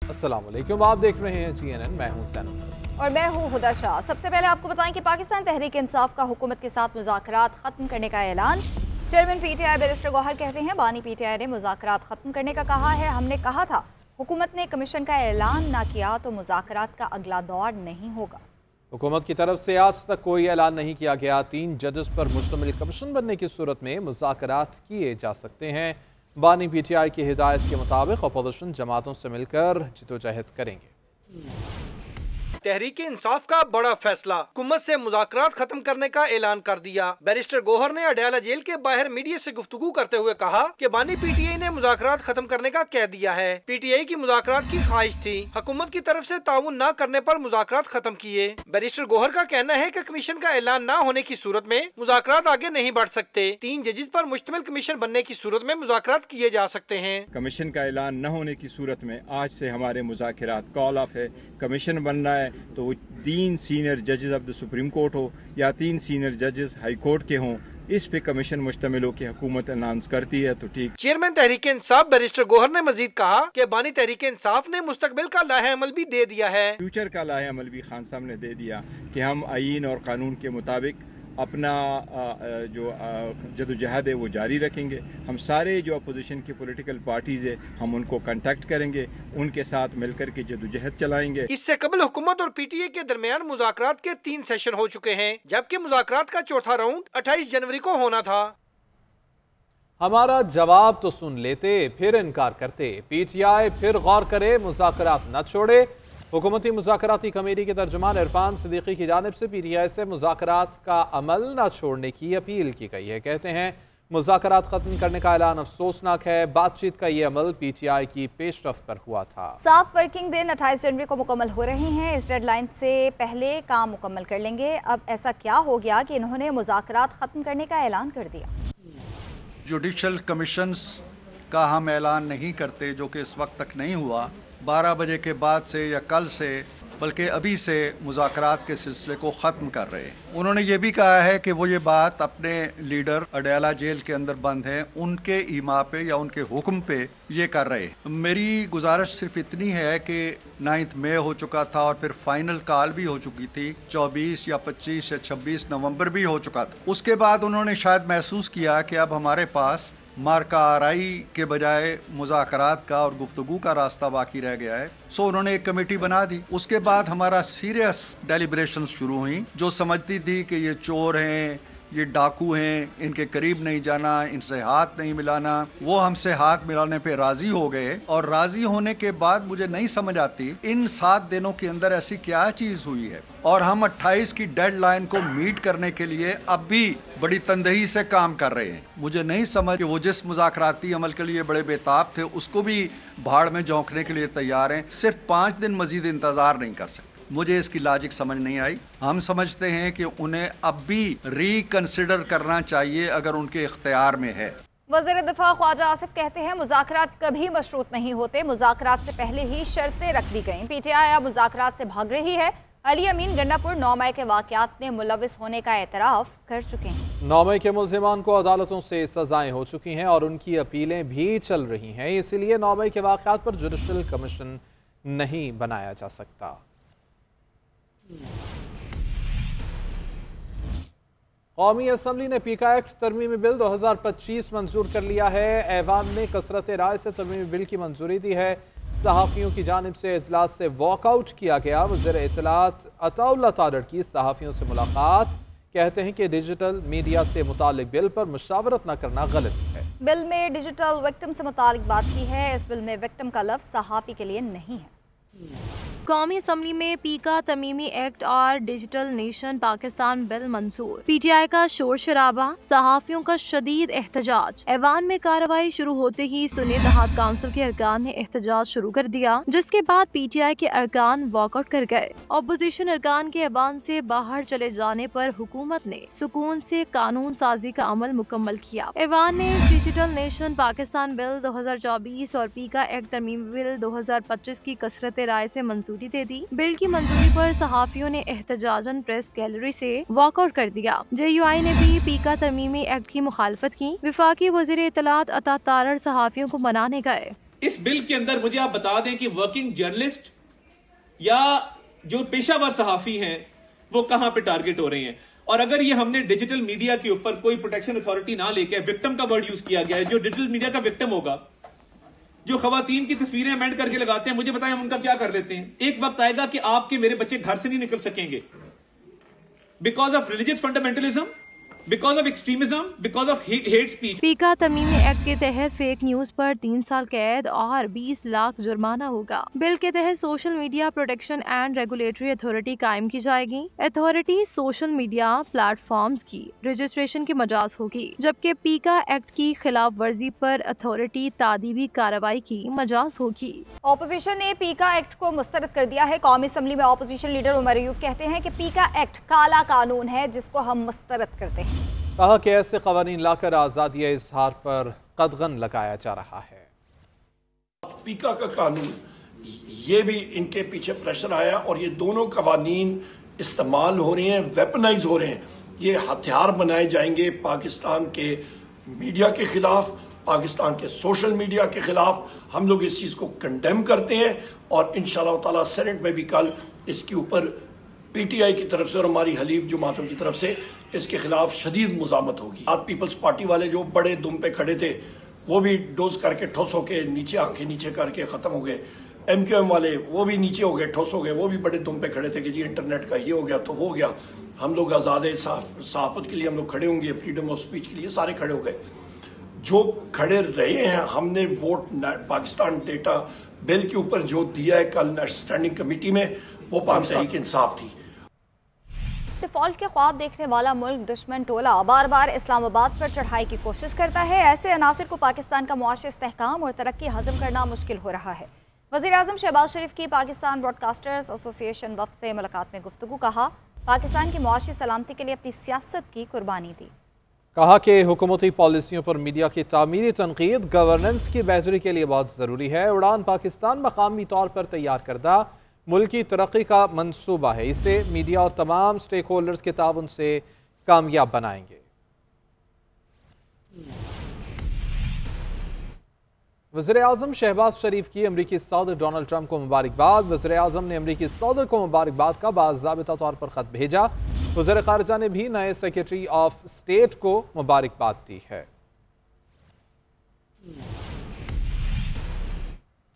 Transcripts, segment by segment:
अस्सलाम वालेकुम, आप देख रहे हैं CNN। मैं हूं सैनुल और मैं हूं हुदा शाह। सबसे पहले आपको बताएं कि पाकिस्तान तहरीक इंसाफ का हुकूमत के साथ मुज़ाकरात ख़त्म करने का ऐलान। चेयरमैन PTI बैरिस्टर गौहर कहते हैं, बानी PTI ने मुज़ाकरात ख़त्म करने का कहा है। हमने कहा था हुकूमत ने कमीशन का ऐलान ना किया तो मुज़ाकरात का अगला दौर नहीं होगा। हुकूमत की तरफ से आज तक कोई ऐलान नहीं किया गया। 3 जजेस पर मुश्तमिल कमीशन बनने की सूरत में मुज़ाकरात किए जा सकते हैं। बानी PTI की हिदायत के मुताबिक अपोजिशन जमातों से मिलकर जिदोजहद करेंगे। तहरीक इंसाफ का बड़ा फैसला, हुकूमत से मुज़ाकरात खत्म करने का ऐलान कर दिया। बैरिस्टर गौहर ने अडयाला जेल के बाहर मीडिया से गुफ्तगू करते हुए कहा कि बानी PTI ने मुज़ाकरात खत्म करने का कह दिया है। PTI की मुज़ाकरात की ख्वाहिश थी, हुकूमत की तरफ से ताउन न करने पर मुज़ाकरात खत्म किए। बैरिस्टर गौहर का कहना है कि कमीशन का ऐलान न होने की सूरत में मुज़ाकरात आगे नहीं बढ़ सकते। 3 जजेस पर मुश्तमिल कमीशन बनने की सूरत में मुज़ाकरात किए जा सकते हैं। कमीशन का ऐलान न होने की सूरत में आज से हमारे मुज़ाकरात कॉल ऑफ है। कमीशन बनना है तो वो 3 सीनियर जजेस ऑफ द सुप्रीम कोर्ट हो या 3 सीनियर जजेस हाई कोर्ट के हों, इस पे कमीशन मुश्तमिल हो कि हुकूमत अनाउंस करती है तो ठीक। चेयरमैन तहरीक इंसाफ बैरिस्टर गौहर ने मजीद कहा कि बानी तहरीक इंसाफ ने मुस्तकबिल का लाहे अमल भी दे दिया है। फ्यूचर का लाहे अमल भी खान साहब ने दे दिया कि हम आईन और कानून के मुताबिक अपना जो जदोजहद है वो जारी रखेंगे। हम सारे जो अपोजिशन की पॉलिटिकल पार्टीज़ है हम उनको कांटेक्ट करेंगे, उनके साथ मिलकर के जदोजहद चलाएंगे। इससे कबल हुकूमत और PTI के दरमियान मुज़ाकरात के 3 सेशन हो चुके हैं, जबकि मुज़ाकरात का चौथा राउंड 28 जनवरी को होना था। हमारा जवाब तो सुन लेते, फिर इनकार करते। PTI फिर गौर करे, मुज़ाकरात न छोड़े। हुकूमती मुज़ाकराती कमेटी के तर्जुमान इरफान सिद्दीकी की जानिब से PTI से मुज़ाकरात का अमल न छोड़ने की अपील की गई है। कहते हैं मुज़ाकरात खत्म करने का ऐलान अफसोसनाक है। बातचीत का ये अमल PTI की पेशरफ पर हुआ था। 7 वर्किंग दिन 28 जनवरी को मुकम्मल हो रहे हैं। इस डेडलाइन से पहले काम मुकम्मल कर लेंगे। अब ऐसा क्या हो गया कि इन्होंने मुज़ाकरात खत्म करने का ऐलान कर दिया? जुडिशल कमीशंस का हम ऐलान नहीं करते, जो कि इस वक्त तक नहीं हुआ। 12 बजे के बाद से या कल से बल्कि अभी से मुज़ाकरात के सिलसिले को ख़त्म कर रहे हैं। उन्होंने ये भी कहा है कि वो ये बात अपने लीडर अडयाला जेल के अंदर बंद हैं उनके ईमा पे या उनके हुक्म पे ये कर रहे हैं। मेरी गुजारिश सिर्फ इतनी है कि 9 मई हो चुका था और फिर फाइनल कॉल भी हो चुकी थी, 24 या 25 या 26 नवंबर भी हो चुका था। उसके बाद उन्होंने शायद महसूस किया कि अब हमारे पास मार्का आराई के बजाय मुज़ाकरात का और गुफ्तगू का रास्ता बाकी रह गया है। सो उन्होंने एक कमेटी बना दी। उसके बाद हमारा सीरियस डेलिब्रेशंस शुरू हुई। जो समझती थी कि ये चोर हैं, ये डाकू हैं, इनके करीब नहीं जाना, इनसे हाथ नहीं मिलाना, वो हमसे हाथ मिलाने पे राजी हो गए। और राजी होने के बाद मुझे नहीं समझ आती इन 7 दिनों के अंदर ऐसी क्या चीज़ हुई है। और हम 28 की डेडलाइन को मीट करने के लिए अब भी बड़ी तंदही से काम कर रहे हैं। मुझे नहीं समझ कि वो जिस मुज़ाकराती अमल के लिए बड़े बेताब थे उसको भी भाड़ में झोंकने के लिए तैयार हैं। सिर्फ 5 दिन मजीद इंतज़ार नहीं कर सकते। मुझे इसकी लॉजिक समझ नहीं आई। हम समझते हैं कि उन्हें अब भी रिकंसिडर करना चाहिए अगर उनके इख्तियार में है। वज़ीर दिफा ख्वाजा आसिफ कहते हैं मुज़ाकरात कभी मशरूत नहीं होते, मुज़ाकरात से पहले ही शर्तें रख दी गई। PTI अब मुज़ाकरात से भाग रही है। अली अमीन गंडापुर 9 मई के वाक़यात में मुलविस होने का एतराफ़ कर चुके हैं। 9 मई के मुल्ज़िमान को अदालतों से सजाएं हो चुकी हैं और उनकी अपीलें भी चल रही हैं। इसलिए 9 मई के वाक़यात पर जुडिशल कमीशन नहीं बनाया जा सकता। कौमी असम्बली ने पीका एक्ट तरमीमी बिल 2025 मंजूर कर लिया है। ऐवान ने कसरत राय से तरमीमी बिल की मंजूरी दी है। सहाफ़ियों की जानिब से इजलास से वॉकआउट किया गया। वज़ीर इत्तलात अताउल्लाह तारड़ की सहाफ़ियों से मुलाकात। कहते हैं कि डिजिटल मीडिया से मुतालिक बिल पर मुशावरत न करना गलत है। बिल में डिजिटल विक्टिम से मुतालिक बात की है। इस बिल में विक्टिम का लफ्ज़ सहाफ़ी के लिए नहीं है। कौमी असम्बली में पीका तमीमी एक्ट और डिजिटल नेशन पाकिस्तान बिल मंजूर। PTI का शोर शराबा, सहाफ़ियों का शदीद एहतजाज। ऐवान में कार्रवाई शुरू होते ही सुन्नी इत्तेहाद काउंसिल के अरकान ने एहतजाज शुरू कर दिया, जिसके बाद PTI के अरकान वॉकआउट कर गए। अपोजिशन अरकान के ऐवान से बाहर चले जाने पर हुकूमत ने सुकून से कानून साजी का अमल मुकम्मल किया। ऐवान ने डिजिटल नेशन पाकिस्तान बिल 2024 और पीका एक्ट तरमीमी बिल 2025 की कसरत राय से मंजूरी दे दी। बिल की मंजूरी पर सहाफ़ियों ने एहतजाजन प्रेस गैलरी से वॉकआउट कर दिया। JUI ने भी पीका तरमीमी एक्ट की मुखालफत की। विफाकी वज़ीर इत्तलात अता तारड़ सहाफ़ियों को मनाने गए। इस बिल के अंदर मुझे आप बता दें कि वर्किंग जर्नलिस्ट या जो पेशावर सहाफी हैं वो कहां पे टारगेट हो रहे हैं। और अगर ये हमने डिजिटल मीडिया के ऊपर कोई प्रोटेक्शन अथॉरिटी ना लेके, विक्टिम का वर्ड यूज किया गया है, जो डिजिटल मीडिया का विक्टिम होगा, जो खवातीन की तस्वीरें अमेंड करके लगाते हैं, मुझे बताएं हम उनका क्या कर लेते हैं। एक वक्त आएगा कि आपके मेरे बच्चे घर से नहीं निकल सकेंगे because of religious fundamentalism, because of extremism, because of hate speech. पीका तमीमी एक्ट के तहत फेक न्यूज पर 3 साल कैद और 20 लाख जुर्माना होगा। बिल के तहत social media protection and regulatory authority कायम की जाएगी। अथॉरिटी सोशल मीडिया प्लेटफॉर्म्स की रजिस्ट्रेशन की मजाज होगी, जबकि पीका एक्ट की खिलाफ वर्जी पर अथॉरिटी तादीबी कार्रवाई की मजाज होगी। ऑपोजिशन ने पीका एक्ट को मुस्तरद कर दिया है। कौमी असम्बली में ऑपोजिशन लीडर उमर अयूब कहते हैं कि पीका एक्ट काला कानून है जिसको हम मुस्तरद करते हैं। कहा कि ऐसे कवानीन लाकर आज़ादी इजहार पर कदगन लगाया जा रहा है। पीका का कानून, ये भी इनके पीछे प्रेशर आया और ये दोनों कवानीन इस्तेमाल हो रहे हैं, वेपनाइज हो रहे हैं। ये हथियार बनाए जाएंगे पाकिस्तान के मीडिया के खिलाफ, पाकिस्तान के सोशल मीडिया के खिलाफ। हम लोग इस चीज़ को कंडेम करते हैं और इंशाअल्लाह ताला सेनेट में भी कल इसके ऊपर पीटीआई की तरफ से और हमारी हलीफ जमातों की तरफ से इसके खिलाफ शदीद मुजामत होगी। आज पीपल्स पार्टी वाले जो बड़े दुम पे खड़े थे वो भी डोज करके ठोस होके नीचे, आंखें नीचे करके ख़त्म हो गए। MQM वाले वो भी नीचे हो गए, ठोस हो गए, वो भी बड़े दुम पे खड़े थे कि जी इंटरनेट का ये हो गया तो हो गया। हम लोग आज़ाद सहाफ़त के लिए हम लोग खड़े होंगे, फ्रीडम ऑफ स्पीच के लिए सारे खड़े हो गए। जो खड़े रहे हैं, हमने वोट पाकिस्तान डेटा बिल के ऊपर जो दिया है कल नेशनल स्टैंडिंग कमेटी में, वो पाक तहरीक इंसाफ थी। डिफॉल्ट के ख्वाब देखने वाला मुल्क दुश्मन टोला बार बार इस्लामाबाद पर चढ़ाई की कोशिश करता है। ऐसे अनासिर को पाकिस्तान का मुआशी इस्तेहकाम और तरक्की हजम करना मुश्किल हो रहा है। वज़ीर आज़म शहबाज शरीफ की पाकिस्तान ब्रॉडकास्टर्स एसोसिएशन वफ़द से मुलाकात में गुफ्तगू। कहा पाकिस्तान की मुआशी सलामती के लिए अपनी सियासत की कुर्बानी दी। कहा कि हुकूमती पॉलिसियों पर मीडिया की तामीरी तनकीद गवर्नेंस की बेहतरी के लिए बहुत ज़रूरी है। उड़ान पाकिस्तान मकामी तौर पर तैयार करदा मुल्क की तरक्की का मंसूबा है। इसे मीडिया और तमाम स्टेक होल्डर्स के ताउन से कामयाब बनाएंगे। वज़ीर आज़म शहबाज शरीफ की अमरीकी सदर डोनाल्ड ट्रंप को मुबारकबाद। वज़ीर आज़म ने अमरीकी सदर को मुबारकबाद का बाज़ाबिता तौर पर ख़त भेजा। वज़ीर ख़ारिजा ने भी नए सेक्रेटरी ऑफ स्टेट को मुबारकबाद दी है।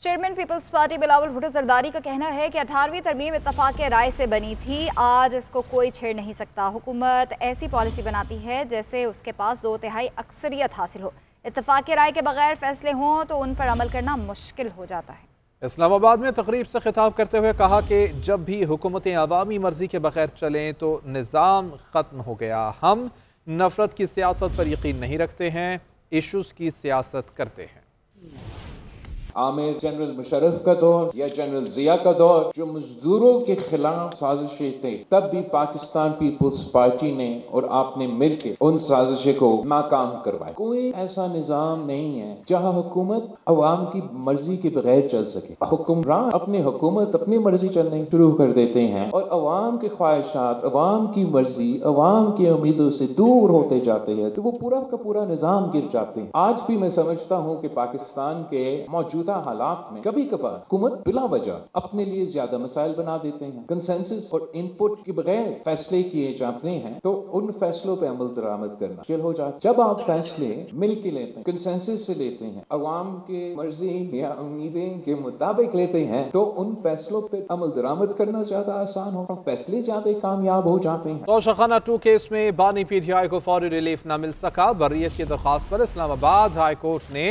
चेयरमैन पीपल्स पार्टी बिलावल भुट्टो जरदारी का कहना है कि 18वीं तरमीम इत्तफाक राय से बनी थी, आज इसको कोई छेड़ नहीं सकता। हुकूमत ऐसी पॉलिसी बनाती है जैसे उसके पास 2/3 अक्सरियत हासिल हो। इत्तफाक राय के बगैर फैसले हों तो उन पर अमल करना मुश्किल हो जाता है। इस्लामाबाद में तकरीब से खिताब करते हुए कहा कि जब भी हुकूमतें अवामी मर्जी के बगैर चलें तो निज़ाम ख़त्म हो गया। हम नफरत की सियासत पर यकीन नहीं रखते हैं, इशूज़ की सियासत करते हैं। आमिर जनरल मुशर्रफ का दौर या जनरल जिया का दौर, जो मजदूरों के खिलाफ साजिशें थे, तब भी पाकिस्तान पीपल्स पार्टी ने और आपने मिलकर उन साजिशों को नाकाम करवाया। कोई ऐसा निजाम नहीं है जहां हुकूमत अवाम की मर्जी के बगैर चल सके। हुक्मरान अपनी हुकूमत अपनी मर्जी चलने शुरू कर देते हैं और अवाम के ख्वाहिशात, अवाम की मर्जी, अवाम की उम्मीदों से दूर होते जाते हैं, तो वो पूरा का पूरा निजाम गिर जाते हैं। आज भी मैं समझता हूँ कि पाकिस्तान के मौजूदा हालात में कभी कभार हुकूमत बिला वजह अपने लिए ज्यादा मसाइल बना देते हैं। कंसेंसस और इनपुट के बगैर फैसले किए जाते हैं तो उन फैसलों पे अमल दरामद करना मुश्किल हो जाता है। जब आप फैसले मिल के लेते हैं, कंसेंसस से लेते हैं, अवाम के मर्जी या उम्मीदें के मुताबिक लेते हैं, तो उन फैसलों पे अमल दरामद करना ज्यादा आसान होगा, फैसले ज्यादा कामयाब हो जाते हैं। तोशाखाना 2 केस में बानी PTI को फौरी रिलीफ न मिल सका। बर्रियत की दरख्वास्त पर इस्लामाबाद हाई कोर्ट ने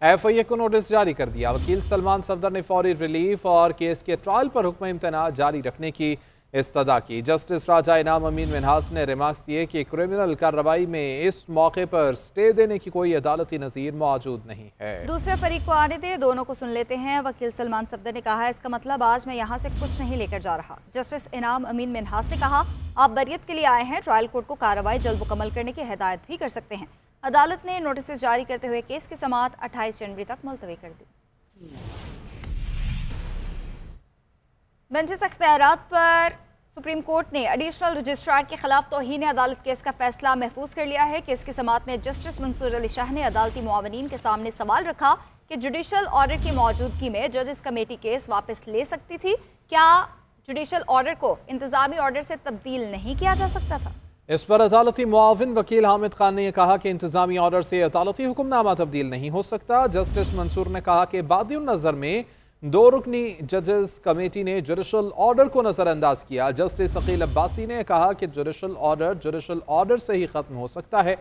FIA को नोटिस जारी कर दिया। वकील सलमान सफदर ने फौरी रिलीफ और केस के ट्रायल पर हुक्म इम्तना जारी रखने की इस्तदा की। जस्टिस राजा इनाम अमीन मिन्हास ने रिमार्क्स दिए कि क्रिमिनल कार्रवाई में इस मौके पर स्टे देने की कोई अदालती नज़ीर मौजूद नहीं है। दूसरे फरीक को आने दे, दोनों को सुन लेते हैं। वकील सलमान सफदर ने कहा, इसका मतलब आज मैं यहाँ से कुछ नहीं लेकर जा रहा। जस्टिस इनाम अमीन मिन्हास ने कहा, आप बरियत के लिए आए हैं, ट्रायल कोर्ट को कार्रवाई जल्द मुकम्मल करने की हिदायत भी कर सकते हैं। अदालत ने नोटिस जारी करते हुए केस की समाअत 28 जनवरी तक मुलतवी कर दी। बेंचेस अख्तियारात पर सुप्रीम कोर्ट ने एडिशनल रजिस्ट्रार के खिलाफ तौहीन अदालत केस का फैसला महफूज कर लिया है। केस की समाअत में जस्टिस मंसूर अली शाह ने अदालती मुआवनीन के सामने सवाल रखा कि जुडिशल ऑर्डर की मौजूदगी में जजेस कमेटी केस वापस ले सकती थी। क्या जुडिशल ऑर्डर को इंतजामी ऑर्डर से तब्दील नहीं किया जा सकता था? इस पर अदालती मुआविन वकील हामिद खान ने कहा कि इंतजामी ऑर्डर से अदालती हुक्मनामा तब्दील नहीं हो सकता। जस्टिस मंसूर ने कहा कि बादिउन नजर में 2 रुकनी जजेस कमेटी ने जुडिशल ऑर्डर को नजरअंदाज किया। जस्टिस अकील अब्बासी ने कहा कि जुडिशल ऑर्डर से ही खत्म हो सकता है।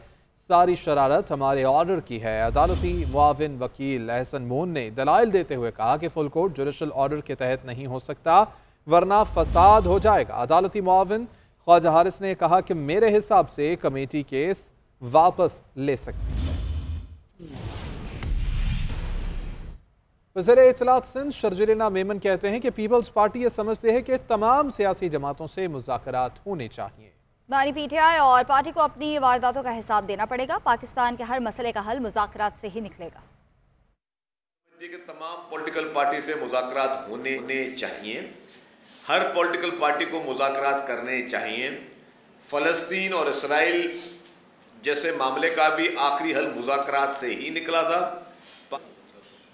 सारी शरारत हमारे ऑर्डर की है। अदालती मुआविन वकील एहसन मून ने दलाइल देते हुए कहा कि फुल कोर्ट जुडिशल ऑर्डर के तहत नहीं हो सकता, वरना फसाद हो जाएगा। अदालती मुआविन ख्वाजा हारिस ने कहा कि मेरे हिसाब से कमेटी केस वापस ले सकती है। वज़ीर इत्तलात सिंध शर्जील मेमन कहते हैं कि पीपल्स पार्टी ये समझते है कि तमाम सियासी जमातों से मुज़ाकरात होने चाहिए। बानी पीटीआई और पार्टी को अपनी वारदातों का हिसाब देना पड़ेगा। पाकिस्तान के हर मसले का हल मुज़ाकरात से ही निकलेगा। तमाम पॉलिटिकल पार्टी से मुज़ाकरात होने चाहिए। हर पॉलिटिकल पार्टी को मुज़ाकरात करने चाहिए। फ़लस्तीन और इसराइल जैसे मामले का भी आखिरी हल मुज़ाकरात से ही निकला था।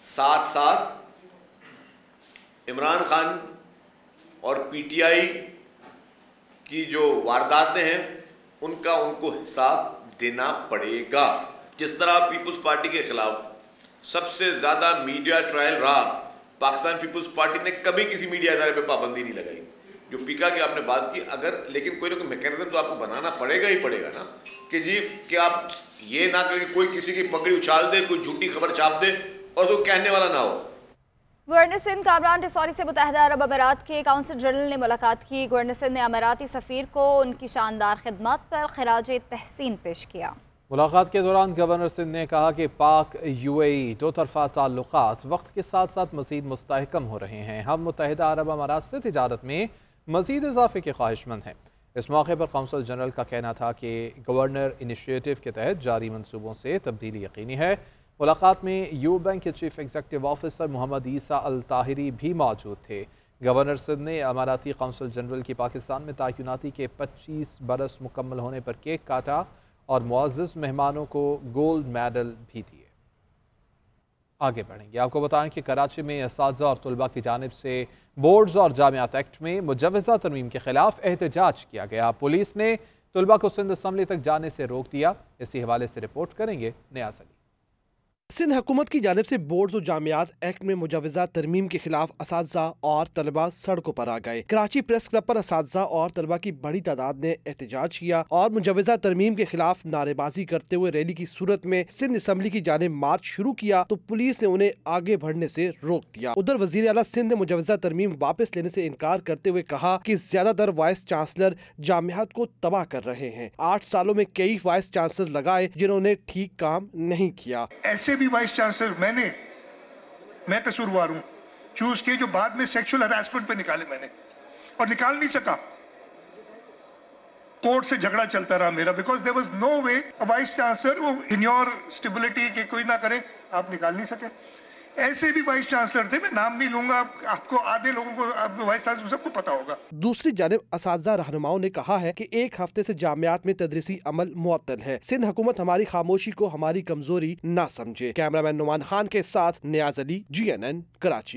साथ साथ इमरान खान और पीटीआई की जो वारदातें हैं उनको हिसाब देना पड़ेगा। जिस तरह पीपल्स पार्टी के खिलाफ सबसे ज़्यादा मीडिया ट्रायल रहा, पाकिस्तान पीपल्स पार्टी ने कभी किसी मीडिया इदारे पे पाबंदी नहीं लगाई। जो पीका की आपने बात की, अगर लेकिन कोई ना कोई मैकेनिज्म तो आपको बनाना पड़ेगा ही पड़ेगा ना कि जी कि आप ये ना करें कोई किसी की पगड़ी उछाल दे, कोई झूठी खबर छाप दे और वो कहने वाला ना हो। गवर्नर सिंध कामरान टिसौरी से मुत्तहिदा अरब अमीरात के काउंसिल जनरल ने मुलाकात की। गवर्नर सिंध ने अमीराती सफ़ीर को उनकी शानदार खिदमत पर खिराज तहसीन पेश किया। मुलाकात के दौरान गवर्नर सिंध ने कहा कि पाक यूएई दो तरफा ताल्लुकात वक्त के साथ साथ मज़ीद मुस्तहकम हो रहे हैं। हम मुत्तहिदा अरब अमीरात से तिजारत में मज़ीद इजाफे के ख्वाहिशमंद हैं। इस मौके पर काउंसिल जनरल का कहना था कि गवर्नर इनिशिएटिव के तहत जारी मनसूबों से तब्दीली यकीनी है। मुलाकात में यू बैंक के चीफ एग्जीक्यूटिव ऑफिसर मोहम्मद ईसा अल ताहिरी भी मौजूद थे। गवर्नर सिंध ने अमाराती काउंसिल जनरल की पाकिस्तान में तायुनाती के 25 बरस मुकम्मल होने पर केक काटा और मुअज़्ज़ज़ मेहमानों को गोल्ड मेडल भी दिए। आगे बढ़ेंगे, आपको बताएं कि कराची में असातिज़ा और तलबा की जानिब से बोर्ड्स और जामियात एक्ट में मुजव्वज़ा तरमीम के खिलाफ एहतजाज किया गया। पुलिस ने तलबा को सिंध असम्बली तक जाने से रोक दिया। इसी हवाले से रिपोर्ट करेंगे नियाज़ अली। सिंध हुकूमत की जानिब से बोर्ड और जामियात एक्ट में मुजव्वज़ा तरमीम के खिलाफ असातिज़ा और तलबा सड़कों पर आ गए। कराची प्रेस क्लब पर असातिज़ा और तलबा की बड़ी तादाद ने एहतजाज किया और मुजव्वज़ा तरमीम के खिलाफ नारेबाजी करते हुए रैली की सूरत में सिंध असम्बली की जानिब मार्च शुरू किया तो पुलिस ने उन्हें आगे बढ़ने से रोक दिया। उधर वज़ीर आला सिंध ने मुजव्वज़ा तरमीम वापस लेने से इनकार करते हुए कहा कि ज्यादातर वाइस चांसलर जामियात को तबाह कर रहे हैं। 8 सालों में कई वाइस चांसलर लगाए जिन्होंने ठीक काम नहीं किया। ऐसे भी वाइस चांसलर मैं कसूरवार हूं चूज किए जो बाद में सेक्सुअल हरासमेंट पे निकाले मैंने और निकाल नहीं सका। कोर्ट से झगड़ा चलता रहा मेरा because there was no way vice chancellor वो इन्योर स्टेबिलिटी के कोई ना करे, आप निकाल नहीं सके। ऐसे भी वाइस चांसलर थे, मैं नाम नहीं लूंगा, आपको आधे लोगों को वाइस चांसलर सबको पता होगा। दूसरी जानिब असातिज़ा रहनुमाओं ने कहा है कि 1 हफ्ते से जामियात में तदरीसी अमल मुअत्तल है। सिंध हुकूमत हमारी खामोशी को हमारी कमजोरी ना समझे। कैमरामैन नुमान खान के साथ नियाज़ अली, GNN कराची।